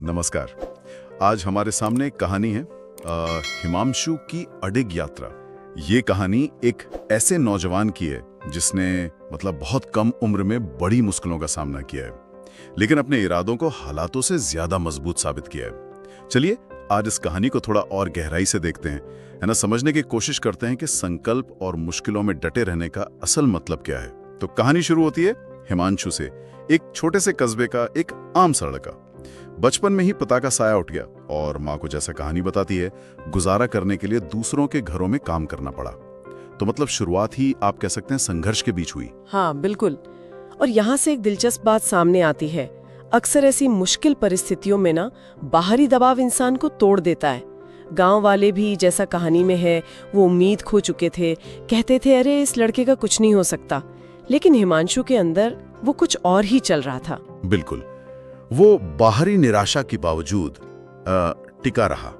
नमस्कार। आज हमारे सामने एक कहानी है हिमांशु की अडिग यात्रा। ये कहानी एक ऐसे नौजवान की है जिसने बहुत कम उम्र में बड़ी मुश्किलों का सामना किया है, लेकिन अपने इरादों को हालातों से ज्यादा मजबूत साबित किया है। चलिए आज इस कहानी को थोड़ा और गहराई से देखते हैं, है ना, समझने की कोशिश करते हैं कि संकल्प और मुश्किलों में डटे रहने का असल मतलब क्या है। तो कहानी शुरू होती है हिमांशु से, एक छोटे से कस्बे का एक आम सा लड़का। बचपन में ही पिता का साया उठ गया और माँ को, जैसा कहानी बताती है, गुजारा करने के लिए दूसरों के घरों में काम करना पड़ा। तो शुरुआत ही आप कह सकते हैं संघर्ष के बीच हुई। हाँ बिल्कुल। और यहाँ से एक दिलचस्प बात सामने आती है। अक्सर ऐसी मुश्किल परिस्थितियों में बाहरी दबाव इंसान को तोड़ देता है। गांव वाले भी, जैसा कहानी में है, वो उम्मीद खो चुके थे, कहते थे अरे इस लड़के का कुछ नहीं हो सकता। लेकिन हिमांशु के अंदर वो कुछ और ही चल रहा था। बिल्कुल, वो बाहरी निराशा के बावजूद टिका रहा।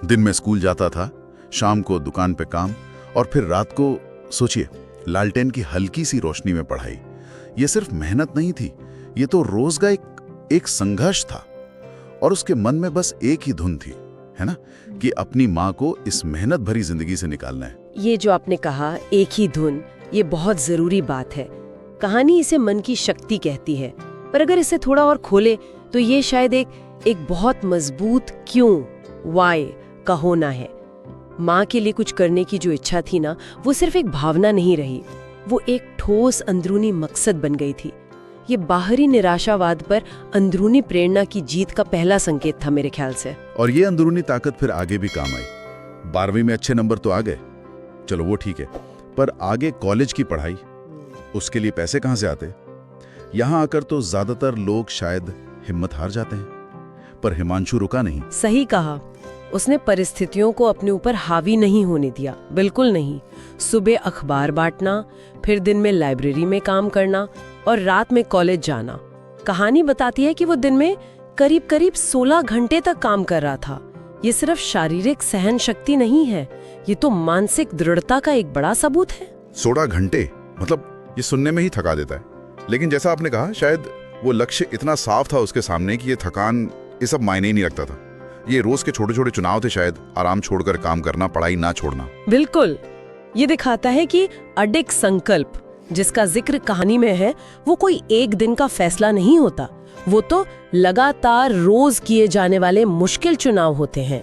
दिन में स्कूल जाता था, शाम को दुकान पे काम, और फिर रात को सोचिए लालटेन की हल्की सी रोशनी में पढ़ाई। ये सिर्फ मेहनत नहीं थी, ये तो रोज का एक संघर्ष था। और उसके मन में बस एक ही धुन थी, है ना, कि अपनी माँ को इस मेहनत भरी जिंदगी से निकालना है। ये जो आपने कहा एक ही धुन, ये बहुत जरूरी बात है। कहानी इसे मन की शक्ति कहती है, पर अगर इसे थोड़ा और खोले तो ये शायद एक बहुत मजबूत क्यों, वाई का होना है। माँ के लिए कुछ करने की जो इच्छा थी ना, वो सिर्फ एक भावना नहीं रही, वो एक ठोस अंदरूनी मकसद बन गई थी। ये बाहरी निराशावाद पर अंदरूनी प्रेरणा की जीत का पहला संकेत था मेरे ख्याल से। और ये अंदरूनी ताकत फिर आगे भी काम आई। 12वीं में अच्छे नंबर तो आ गए, चलो वो ठीक है, पर आगे कॉलेज की पढ़ाई, उसके लिए पैसे कहाँ से आते? यहाँ आकर तो ज्यादातर लोग शायद हिम्मत हार जाते हैं, पर हिमांशु रुका नहीं। सही कहा, उसने परिस्थितियों को अपने ऊपर हावी नहीं होने दिया, बिल्कुल नहीं। सुबह अखबार बांटना, फिर दिन में लाइब्रेरी में काम करना और रात में कॉलेज जाना। कहानी बताती है कि वो दिन में करीब 16 घंटे तक काम कर रहा था। ये सिर्फ शारीरिक सहन शक्ति नहीं है, ये तो मानसिक दृढ़ता का एक बड़ा सबूत है। 16 घंटे, ये सुनने में ही थका देता है। लेकिन जैसा आपने कहा, शायद वो लक्ष्य इतना साफ था उसके सामने कि ये थकान, ये सब मायने ही नहीं रखता था। ये रोज के छोटे छोटे चुनाव थे, शायद आराम छोड़कर काम करना, पढ़ाई ना छोड़ना। बिल्कुल, ये दिखाता है कि अडिग संकल्प जिसका जिक्र कहानी में है, वो कोई एक दिन का फैसला नहीं होता, वो तो लगातार रोज किए जाने वाले मुश्किल चुनाव होते हैं।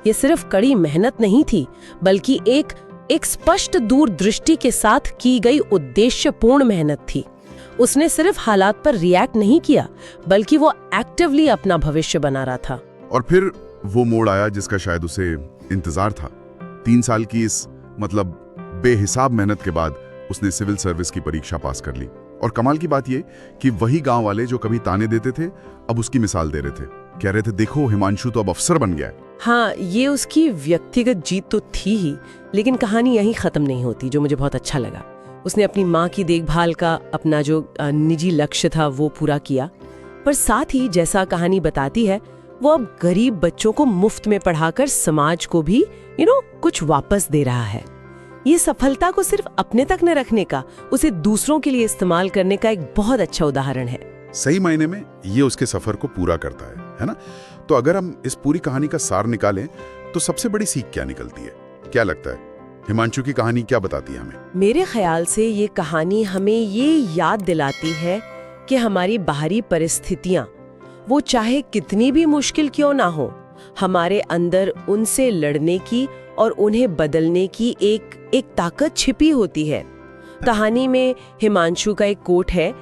ये सिर्फ कड़ी मेहनत नहीं थी, बल्कि एक स्पष्ट दूरदृष्टि के साथ की गई उद्देश्यपूर्ण मेहनत थी। उसने सिर्फ हालात पर रिएक्ट नहीं किया, बल्कि वो एक्टिवली अपना भविष्य बना रहा था। और फिर वो मोड़ आया जिसका शायद उसे इंतजार था। 3 साल की इस बेहिसाब मेहनत के बाद उसने सिविल सर्विस की परीक्षा पास कर ली। और कमाल की बात ये कि वही गांव वाले जो कभी ताने देते थे, अब उसकी मिसाल दे रहे थे, कह रहे थे देखो हिमांशु तो अब अफसर बन गया है। हाँ, ये उसकी व्यक्तिगत जीत तो थी ही, लेकिन कहानी यहीं खत्म नहीं होती, जो मुझे बहुत अच्छा लगा। उसने अपनी माँ की देखभाल का अपना जो निजी लक्ष्य था वो पूरा किया, पर साथ ही जैसा कहानी बताती है, वो अब गरीब बच्चों को मुफ्त में पढ़ाकर समाज को भी कुछ वापस दे रहा है। ये सफलता को सिर्फ अपने तक न रखने का, उसे दूसरों के लिए इस्तेमाल करने का एक बहुत अच्छा उदाहरण है। सही मायने में ये उसके सफर को पूरा करता है ना। तो अगर हम इस पूरी कहानी का सार निकालें तो सबसे बड़ी सीख क्या निकलती है? क्या लगता है हिमांशु की कहानी क्या बताती है हमें? मेरे ख्याल से ये कहानी हमें ये याद दिलाती है कि हमारी बाहरी परिस्थितियां, वो चाहे कितनी भी मुश्किल क्यों ना हो, हमारे अंदर उनसे लड़ने की और उन्हें बदलने की एक ताकत छिपी होती है। कहानी में हिमांशु का एक कोट है